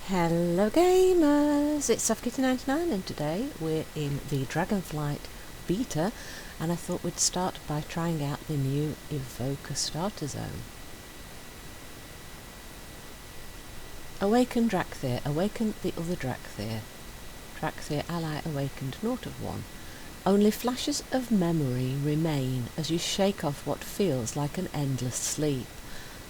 Hello gamers, it's Sufkitty99 and today we're in the Dragonflight Beta and I thought we'd start by trying out the new Evoker starter zone. Awaken Drakthir, awaken the other Drakthir. Drakthir ally awakened 0 of 1. Only flashes of memory remain as you shake off what feels like an endless sleep.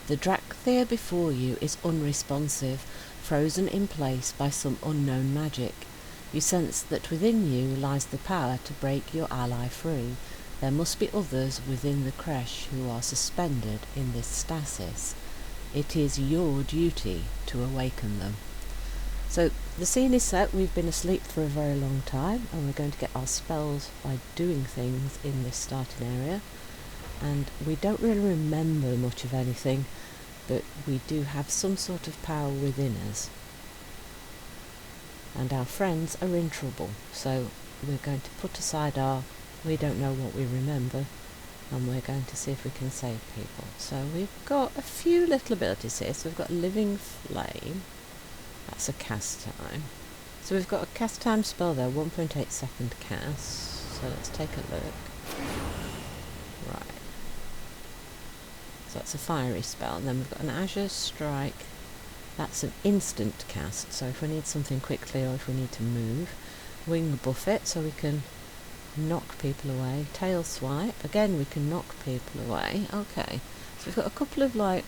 The Drakthir before you is unresponsive, frozen in place by some unknown magic. You sense that within you lies the power to break your ally free. There must be others within the creche who are suspended in this stasis. It is your duty to awaken them. So the scene is set. We've been asleep for a very long time and we're going to get our spells by doing things in this starting area. And we don't really remember much of anything, but we do have some sort of power within us. And our friends are in trouble, so we're going to put aside our we don't know what we remember, and we're going to see if we can save people. So we've got a few little abilities here. So we've got Living Flame, that's a cast time. So we've got a cast time spell there, 1.8 second cast. So let's take a look. Right. So that's a fiery spell, and then we've got an Azure Strike. That's an instant cast, so if we need something quickly or if we need to move. Wing Buffet, so we can knock people away. Tail Swipe, again we can knock people away. Okay, so we've got a couple of like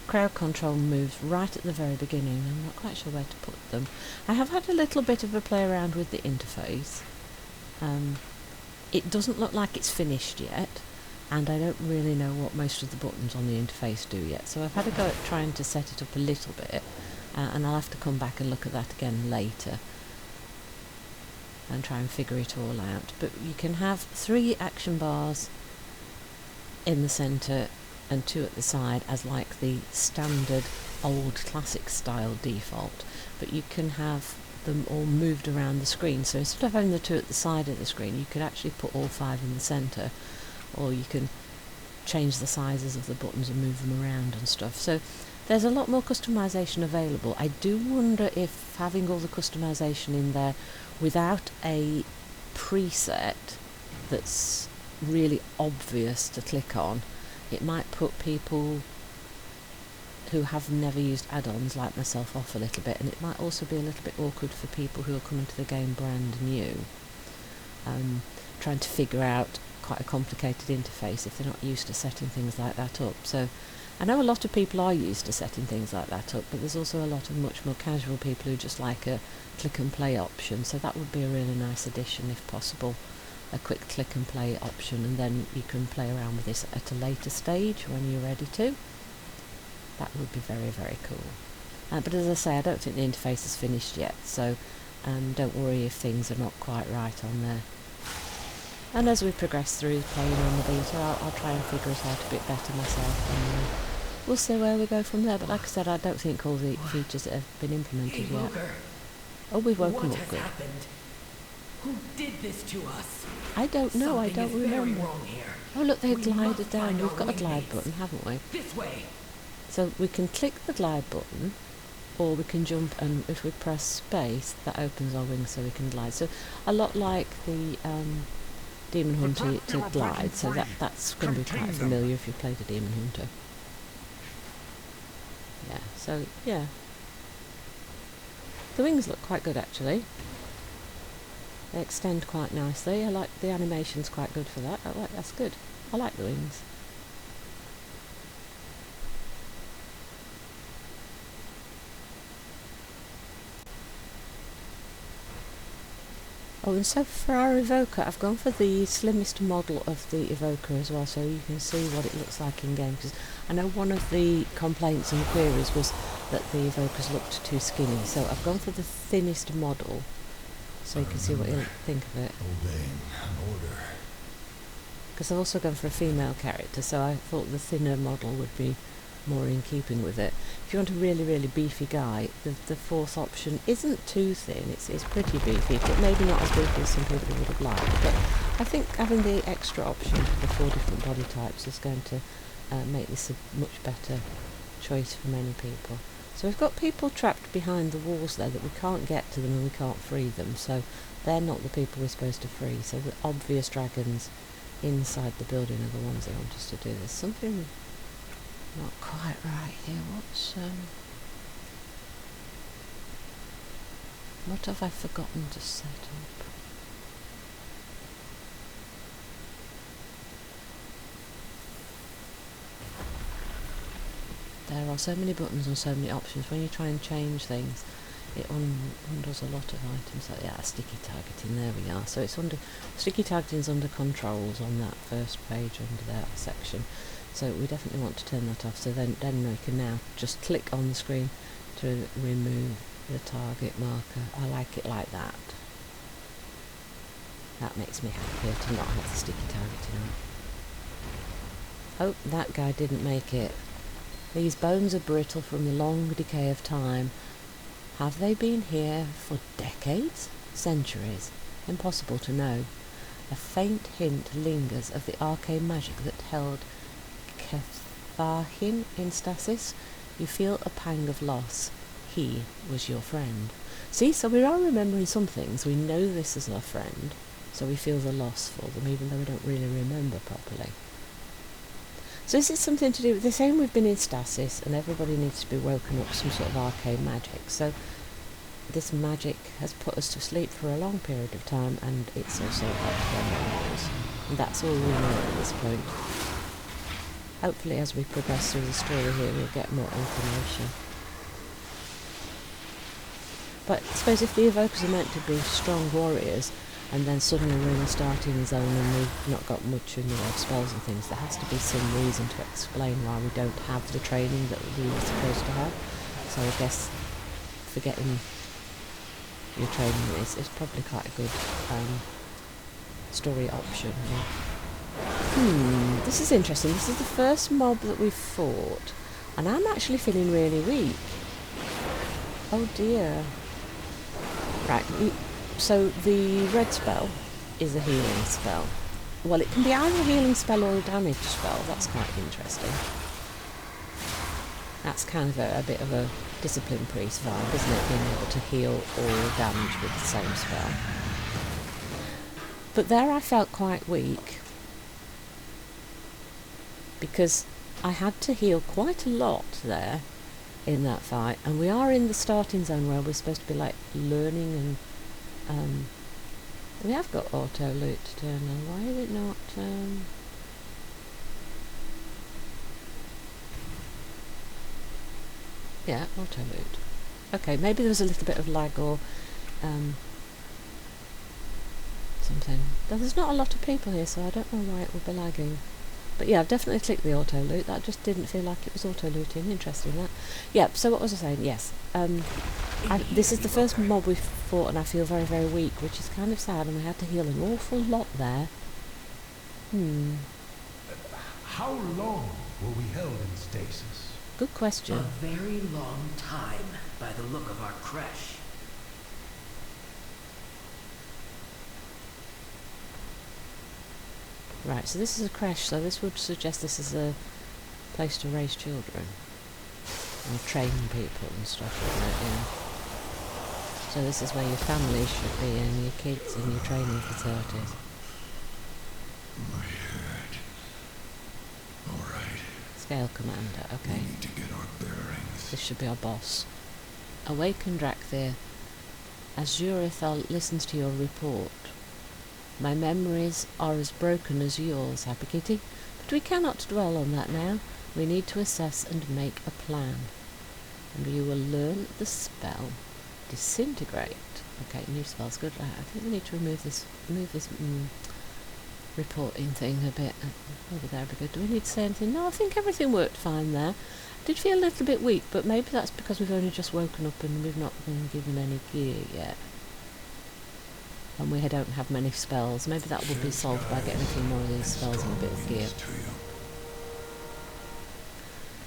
crowd control moves right at the very beginning. I'm not quite sure where to put them. I have had a little bit of a play around with the interface. It doesn't look like it's finished yet, and I don't really know what most of the buttons on the interface do yet, so I've had a go at trying to set it up a little bit, and I'll have to come back and look at that again later and try and figure it all out. But you can have 3 action bars in the centre and 2 at the side as like the standard old classic style default, but you can have them all moved around the screen, so instead of having the 2 at the side of the screen you could actually put all 5 in the centre, or you can change the sizes of the buttons and move them around and stuff. So there's a lot more customization available. I do wonder if having all the customization in there without a preset that's really obvious to click on, it might put people who have never used add-ons like myself off a little bit, and it might also be a little bit awkward for people who are coming to the game brand new, trying to figure out quite a complicated interface if they're not used to setting things like that up. So I know a lot of people are used to setting things like that up, but there's also a lot of much more casual people who just like a click and play option, so that would be a really nice addition if possible, a quick click and play option, and then you can play around with this at a later stage when you're ready to. That would be very, very cool. But as I say, I don't think the interface is finished yet, so don't worry if things are not quite right on there. And as we progress through playing on the beta, I'll try and figure it out a bit better myself, and we'll see where we go from there. But like I said, I don't think all the features have been implemented yet. Oh, we've woken up good. Happened? Who did this to us? I don't know, I don't remember. Oh look, they've glided down. We've got a glide button, haven't we? This way. So we can click the glide button, or we can jump, and if we press space, that opens our wings so we can glide. So a lot like the Demon Hunter to glide, so that's going to be quite familiar if you played a Demon Hunter. Yeah, so yeah. The wings look quite good actually. They extend quite nicely. I like the animation's quite good for that. That's good. I like the wings. Oh, and so for our Evoker, I've gone for the slimmest model of the Evoker as well, so you can see what it looks like in game. Because I know one of the complaints and queries was that the Evokers looked too skinny, so I've gone for the thinnest model, so you can see what you think of it. Obeying an order. Because I've also gone for a female character, so I thought the thinner model would be more in keeping with it. If you want a really, really beefy guy, the 4th option isn't too thin, it's pretty beefy, but maybe not as beefy as some people would have liked. But I think having the extra option for the 4 different body types is going to make this a much better choice for many people. So we've got people trapped behind the walls there that we can't get to them and we can't free them, so they're not the people we're supposed to free. So the obvious dragons inside the building are the ones that want us to do this. Something not quite right here. What have I forgotten to set up? There are so many buttons and so many options. When you try and change things, it undoes a lot of items. Like, yeah, sticky targeting, there we are. So it's under sticky targeting is under controls on that first page under that section. So we definitely want to turn that off. So then we can now just click on the screen to remove the target marker. I like it like that. That makes me happier to not have the sticky targeting on. Oh, that guy didn't make it. These bones are brittle from the long decay of time. Have they been here for decades? Centuries? Impossible to know. A faint hint lingers of the arcane magic that held Ketharhin in stasis. You feel a pang of loss. He was your friend. See, so we are remembering some things. We know this is our friend, so we feel the loss for them, even though we don't really remember properly. So is it something to do with... They're saying we've been in stasis and everybody needs to be woken up some sort of arcane magic. So this magic has put us to sleep for a long period of time, and it's also helped their memories. And that's all we know at this point. Hopefully as we progress through the story here we'll get more information. But I suppose if the evokers are meant to be strong warriors, and then suddenly we're in a starting zone and we've not got much in the way of spells and things, there has to be some reason to explain why we don't have the training that we were supposed to have. So I guess forgetting your training is probably quite a good story option. This is interesting. This is the first mob that we've fought, and I'm actually feeling really weak. Oh dear. Right, so the red spell is a healing spell. Well, it can be either a healing spell or a damage spell. That's quite interesting. That's kind of a bit of a discipline priest vibe, isn't it? Being able to heal or damage with the same spell. But there I felt quite weak, because I had to heal quite a lot there in that fight, and we are in the starting zone where we're supposed to be like learning, and we have got auto loot to turn on. Why is it not yeah, auto loot. Okay, maybe there was a little bit of lag or something. There's not a lot of people here, so I don't know why it would be lagging. But yeah, I've definitely clicked the auto loot. That just didn't feel like it was auto looting. Interesting, that. Yeah, so what was I saying? Yes. This is the first mob we've fought, and I feel very, very weak, which is kind of sad, and we had to heal an awful lot there. How long were we held in stasis? Good question. A very long time, by the look of our creche. Right, so this is a creche, so this would suggest this is a place to raise children. Or train people and stuff like that, yeah. So this is where your family should be, and your kids and your training facilities. My head. Alright. Scale commander, okay. We need to get our bearings. This should be our boss. Awaken Drakthir. Azurithal listens to your report. My memories are as broken as yours, Happy Kitty, but we cannot dwell on that now. We need to assess and make a plan. And you will learn the spell Disintegrate. Okay, new spell's good. I think we need to remove this reporting thing a bit. Maybe that would be good. Do we need to say anything? No, I think everything worked fine there. I did feel a little bit weak, but maybe that's because we've only just woken up and we've not been given any gear yet. And we don't have many spells. Maybe that will be solved by getting a few more of these spells and a bit of gear.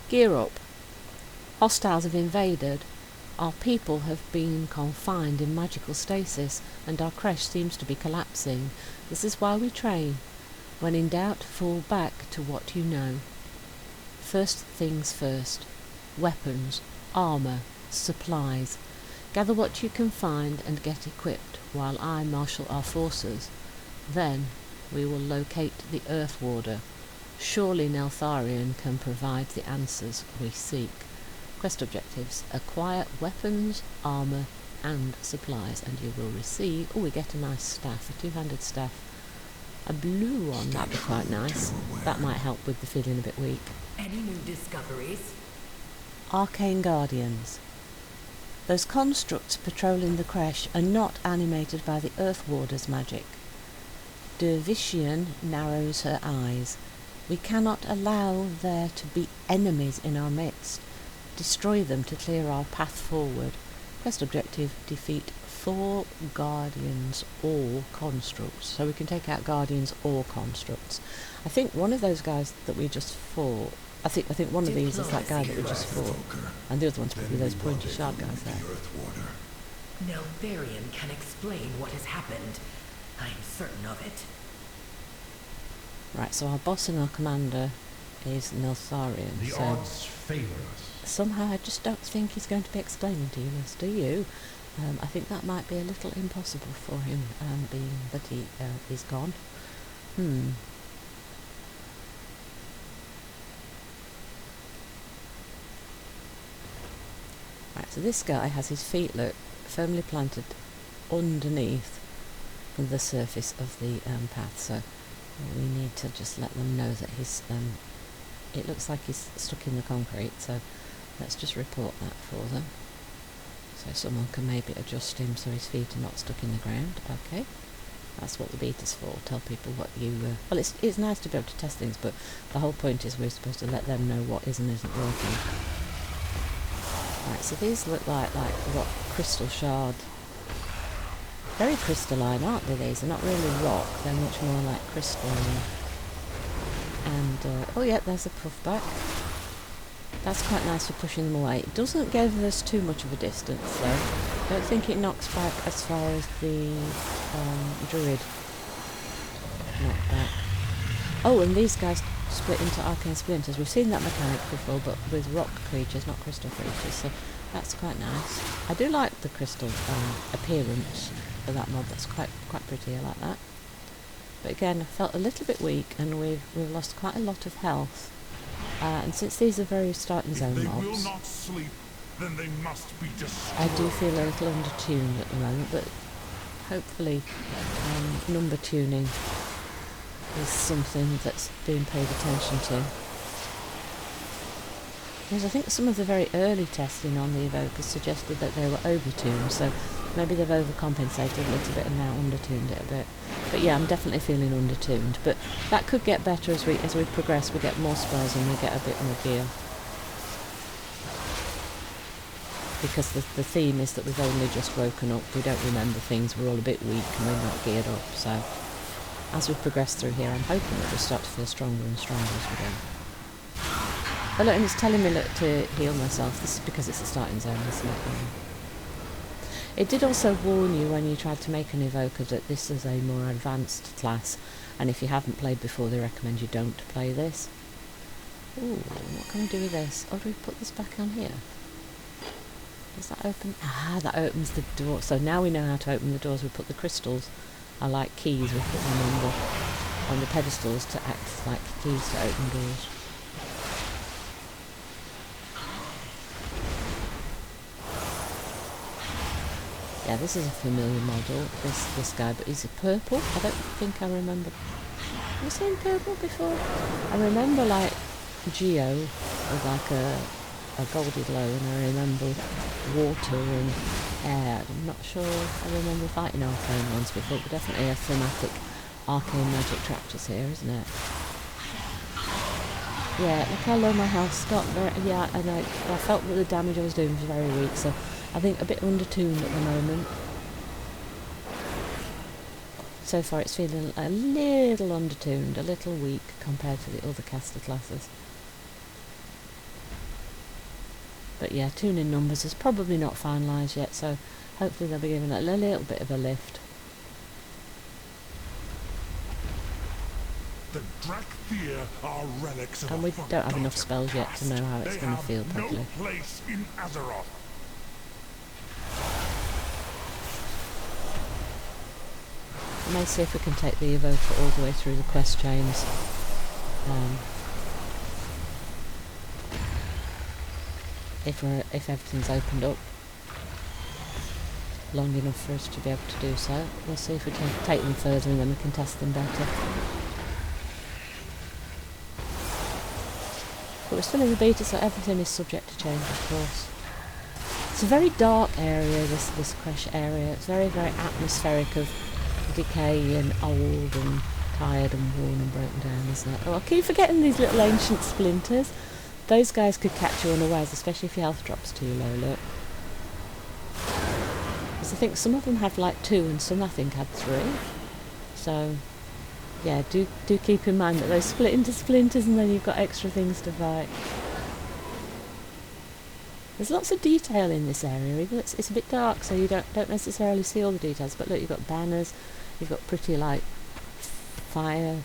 Gear up. Hostiles have invaded. Our people have been confined in magical stasis, and our creche seems to be collapsing. This is why we train. When in doubt, fall back to what you know. First things first. Weapons, armour, supplies. Gather what you can find and get equipped while I marshal our forces. Then we will locate the Earth Warder. Surely Neltharion can provide the answers we seek. Quest objectives: acquire weapons, armour and supplies, and you will receive... Oh, we get a nice staff, a two-handed staff. A blue one, that'd be quite nice. That might help with the feeling a bit weak. Any new discoveries? Arcane Guardians. Those constructs patrolling the creche are not animated by the Earth Warder's magic. Dervishian narrows her eyes. We cannot allow there to be enemies in our midst. Destroy them to clear our path forward. Quest objective: defeat 4 Guardians or constructs. So we can take out Guardians or constructs. I think one of those guys that we just fought, I think one of these is that guy that we just fought, and the other one's probably those pointy shard guys there. Neltharion can explain what has happened. I am certain of it. Right, so our boss and our commander is Neltharion. The so odds favour us. somehow I just don't think he's going to be explaining to you this, do you? I think that might be a little impossible for him, being that he is gone. Right, so this guy has his feet, look, firmly planted underneath the surface of the path, so we need to just let them know that he's... it looks like he's stuck in the concrete, so let's just report that for them. So someone can maybe adjust him so his feet are not stuck in the ground. Okay, that's what the beta's for. Tell people what you... well, it's nice to be able to test things, but the whole point is we're supposed to let them know what is and isn't working. Right, so these look like what, crystal shard. Very crystalline, aren't they, these? They're not really rock, they're much more like crystal. And, oh yeah, there's a puffback. That's quite nice for pushing them away. It doesn't give us too much of a distance, though. I don't think it knocks back as far as the druid knocked back. Oh, and these guys split into arcane splinters. We've seen that mechanic before, but with rock creatures, not crystal creatures, so that's quite nice. I do like the crystal appearance for that mob. That's quite pretty. I like that. But again, I felt a little bit weak, and we've lost quite a lot of health. And since these are very starting zone mobs, will not sleep, then they must be destroyed. I do feel a little undertuned at the moment, but hopefully number tuning is something that's being paid attention to. Because I think some of the very early testing on the Evokers suggested that they were overtuned, so maybe they've overcompensated a little bit and now undertuned it a bit. But yeah, I'm definitely feeling undertuned. But that could get better as we progress. We get more spells and we get a bit more gear. Because the theme is that we've only just woken up, we don't remember things, we're all a bit weak and we're not geared up. So as we progress through here, I'm hoping that we'll start to feel stronger and stronger as we go. Oh look, and it's telling me, look, to heal myself. This is because it's a starting zone, isn't it? It did also warn you when you tried to make an Evoker that this is a more advanced class, and if you haven't played before, they recommend you don't play this. Ooh, what can I do with this? Oh, do we put this back on here? Does that open? Ah, that opens the door. So now we know how to open the doors. We put the crystals, are like keys, we put them on the pedestals to act like keys to open doors. Yeah, this is a familiar model, this guy, but is it purple? I don't think I remember. Have you seen purple before? I remember like Geo with like a goldy glow, and I remember water and air. I'm not sure I remember fighting arcane ones before, but definitely a thematic arcane magic tractors here, isn't it? Yeah, look how low my health's got. Yeah, and I felt that the damage I was doing was very weak, so I think a bit undertuned at the moment. So far it's feeling a little undertuned, a little weak compared to the other caster classes. But yeah, tuning numbers is probably not finalised yet, so hopefully they'll be giving it a little bit of a lift. The Drakthir are relics of And we don't have enough spells yet to know how it's going to feel properly. No place in Azeroth. may see if we can take the Evoker all the way through the quest chains. If everything's opened up long enough for us to be able to do so. We'll see if we can take them further and then we can test them better. But we're still in the beta, so everything is subject to change, of course. It's a very dark area, this crash area. It's very, very atmospheric of decay and old and tired and worn and broken down, isn't it? Oh, I keep forgetting these little ancient splinters. Those guys could catch you unawares, especially if your health drops too low, look. Because I think some of them have like 2 and some I think had 3. So, yeah, do keep in mind that those split into splinters and then you've got extra things to fight. There's lots of detail in this area, even it's a bit dark, so you don't necessarily see all the details. But look, you've got banners, you've got pretty like fire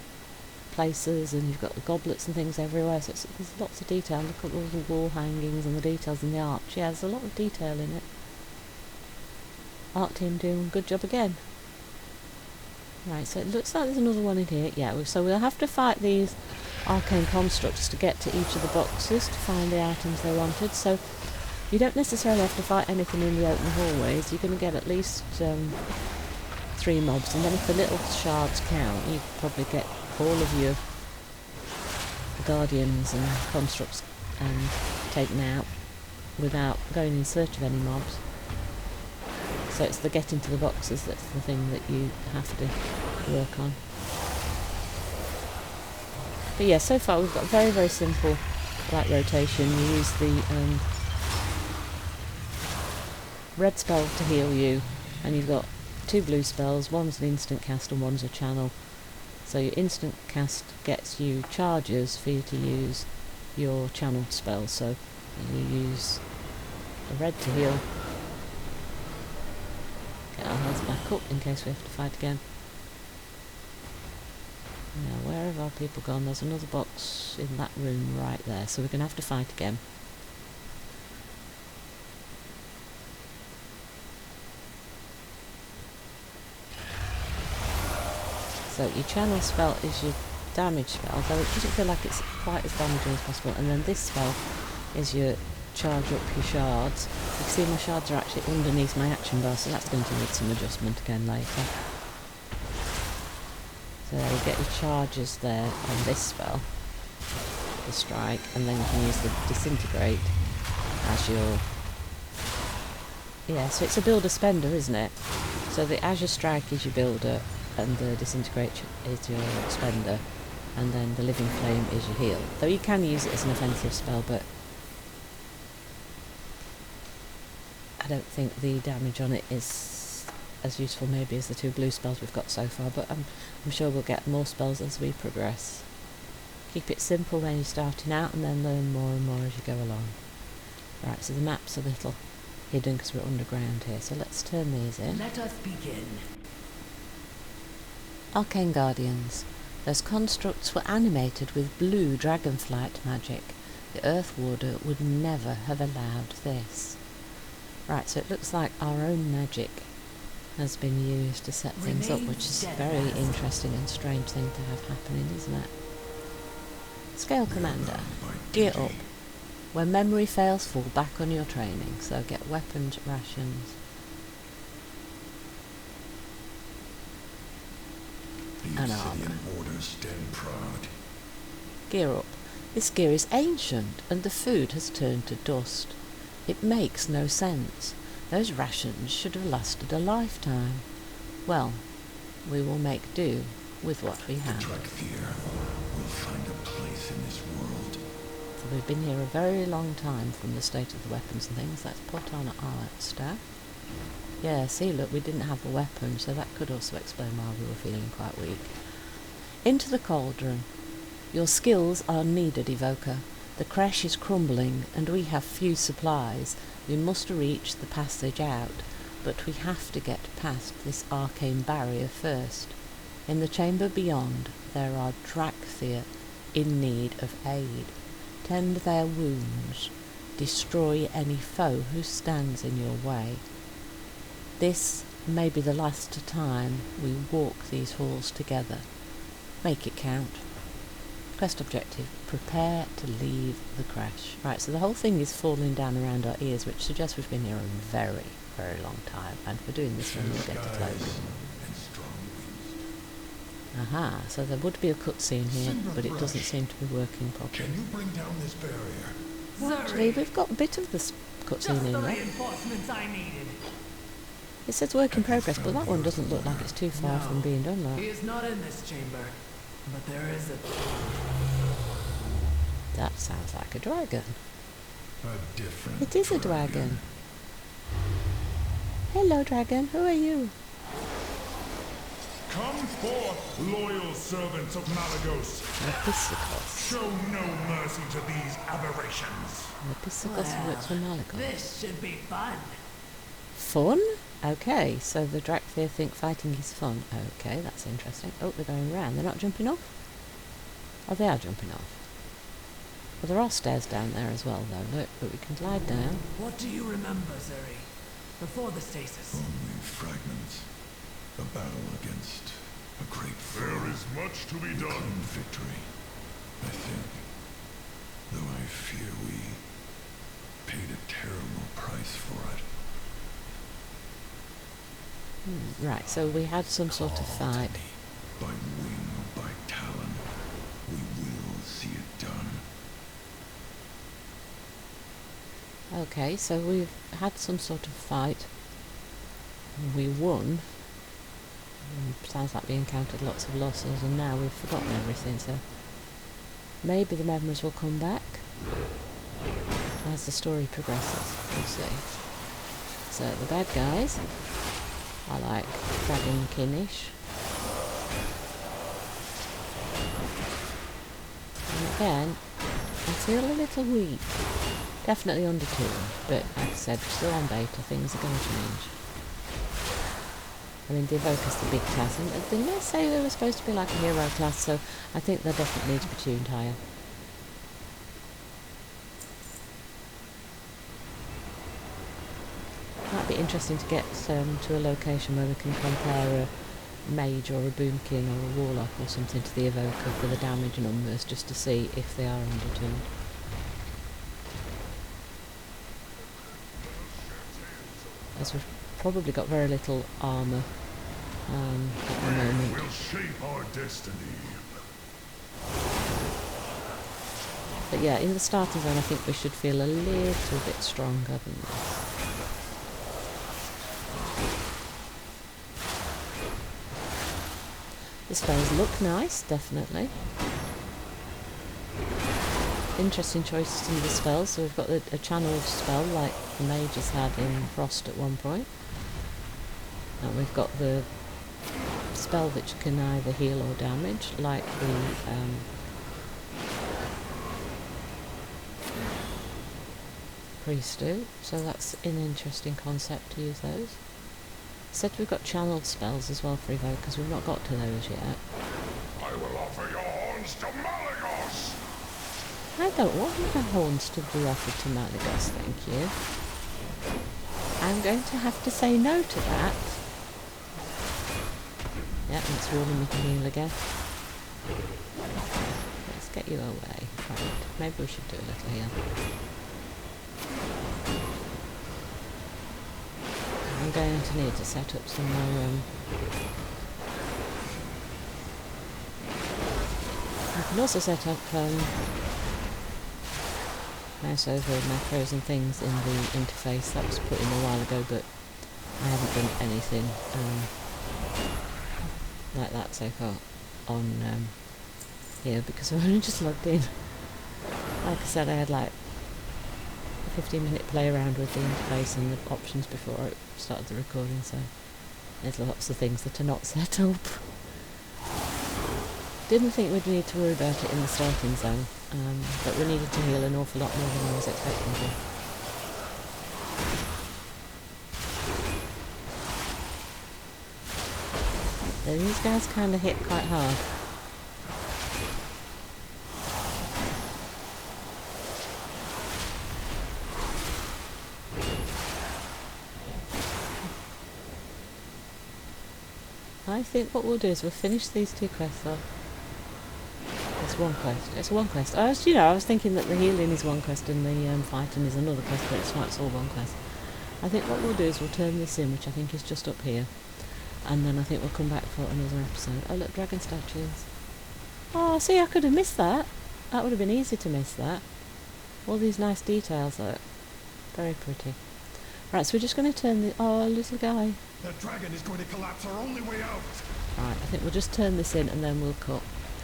places, and you've got the goblets and things everywhere. So there's lots of detail. Look at all the wall hangings and the details in the arch. Yeah, there's a lot of detail in it. Art team doing a good job again. Right, so it looks like there's another one in here. Yeah, so we'll have to fight these arcane constructs to get to each of the boxes to find the items they wanted. So you don't necessarily have to fight anything in the open hallways. You're going to get at least 3 mobs, and then if the little shards count, you probably get all of your guardians and constructs taken out without going in search of any mobs. So it's the getting to the boxes that's the thing that you have to work on. But yeah, so far we've got very, very simple light rotation. You use the red spell to heal you, and you've got 2 blue spells. One's an instant cast and one's a channel. So your instant cast gets you charges for you to use your channel spell. So you use a red to heal, get our health back up in case we have to fight again. Now, where have our people gone? There's another box in that room right there, so we're going to have to fight again. So your channel spell is your damage spell, though it doesn't feel like it's quite as damaging as possible. And then this spell is your charge up your shards. You can see my shards are actually underneath my action bar, so that's going to need some adjustment again later. So you get your charges there on this spell, the strike, and then you can use the disintegrate as your... Yeah, so it's a builder spender, isn't it? So the Azure Strike is your builder, and the disintegrate is your spender, and then the living flame is your heal. Though you can use it as an offensive spell, but I don't think the damage on it is as useful maybe as the 2 blue spells we've got so far, but I'm sure we'll get more spells as we progress. Keep it simple when you're starting out, and then learn more and more as you go along. Right, so the map's a little hidden because we're underground here, so let's turn these in. Let us begin. Arcane Guardians. Those constructs were animated with blue dragonflight magic. The Earth Warder would never have allowed this. Right, so it looks like our own magic has been used to set things up, which is a very interesting and strange thing to have happening, isn't it? Scale Commander. Gear up. When memory fails, fall back on your training. So get weapons, rations. And armor. Gear up. This gear is ancient, and the food has turned to dust. It makes no sense. Those rations should have lasted a lifetime. Well, we will make do with what we have. We'll find a place in this world. So we've been here a very long time from the state of the weapons and things. Let's put on our staff. Yeah, see, look, we didn't have a weapon, so that could also explain why we were feeling quite weak. Into the cauldron. Your skills are needed, Evoker. The crash is crumbling, and we have few supplies. We must reach the passage out, but we have to get past this arcane barrier first. In the chamber beyond, there are Drakthir in need of aid. Tend their wounds. Destroy any foe who stands in your way. This maybe the last time we walk these halls together. Make it count. Quest objective, prepare to leave the crash. Right, so the whole thing is falling down around our ears, which suggests we've been here a very, very long time, and we're doing this when we'll get to cloak. Aha, so there would be a cutscene here, but it doesn't seem to be working properly. Can you bring down this barrier? Well, actually, we've got a bit of this cutscene in there. Reinforcements I needed. It says work in progress, but that one doesn't look like it's too far from being done, He like. is not in this chamber, but there is a... That sounds like a dragon. A different It is a dragon. Hello, dragon. Who are you? Come forth, loyal servants of Malagos. Lepisicos. Show no mercy to these aberrations. Lepisicos works for Malagos. This should be fun. Fun? Okay, so the Drakthir think fighting is fun. Okay, that's interesting. Oh, they're going round. They're not jumping off? Oh, they are jumping off. Well, there are stairs down there as well, though. Look, but we can glide down. What do you remember, Zuri? Before the stasis? Only fragments. A battle against a great foe. There is much to be done. Victory, I think. Though I fear we paid a terrible price for it. Right, so we had some sort of fight. By wing or by talon, we will see it done. Okay, so we've had some sort of fight. We won. Sounds like we encountered lots of losses, and now we've forgotten everything, so maybe the memories will come back as the story progresses. We'll see. So the bad guys are like dragon-kinish. And again, I feel a little weak. Definitely under 2, but like I said, still on beta, things are going to change. I mean, the Evoker's the big class, and didn't they say they were supposed to be like a hero class, so I think they definitely need to be tuned higher. Might be interesting to get to a location where we can compare a mage or a boomkin or a warlock or something to the Evoker for the damage numbers, just to see if they are undertuned. As we've probably got very little armour at the moment. We'll shape our destiny. But yeah, in the starting zone I think we should feel a little bit stronger than this. The spells look nice, definitely. Interesting choices in the spells. So we've got a channeled spell like the mages had in Frost at one point. And we've got the spell which can either heal or damage, like the priest do. So that's an interesting concept to use those. Said we've got channeled spells as well for Evokers. We've not got to those yet. I will offer your horns to Malagos. I don't want the horns to be offered to Malagos, thank you. I'm going to have to say no to that. Yeah, it's warning me to heal again. Let's get you away. Right, maybe we should do a little heal. I'm going to need to set up some more I can also set up mouse over macros and things in the interface. That was put in a while ago, but I haven't done anything like that so far on here because I've only just logged in. Like I said, I had like a 15-minute play around with the interface and the options before I started the recording, so there's lots of things that are not set up. Didn't think we'd need to worry about it in the starting zone, but we needed to heal an awful lot more than I was expecting to. These guys kind of hit quite hard. I think what we'll do is we'll finish these 2 quests off. It's one quest. It's one quest. I was thinking that the healing is one quest and the fighting is another quest, but it's all one quest. I think what we'll do is we'll turn this in, which I think is just up here, and then I think we'll come back for another episode. Oh look, dragon statues. Oh, see, I could have missed that. That would have been easy to miss that. All these nice details, look. Very pretty. Right, so we're just going to turn the... Oh, little guy. That dragon is going to collapse our only way out. Right, I think we'll just turn this in and then we'll cut.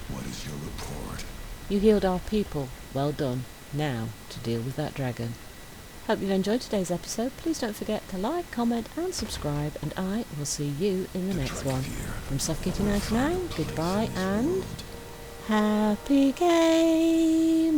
What is your report? You healed our people. Well done. Now, to deal with that dragon. Hope you've enjoyed today's episode. Please don't forget to like, comment and subscribe, and I will see you in the next one. From SoftKitty99, goodbye and happy gaming!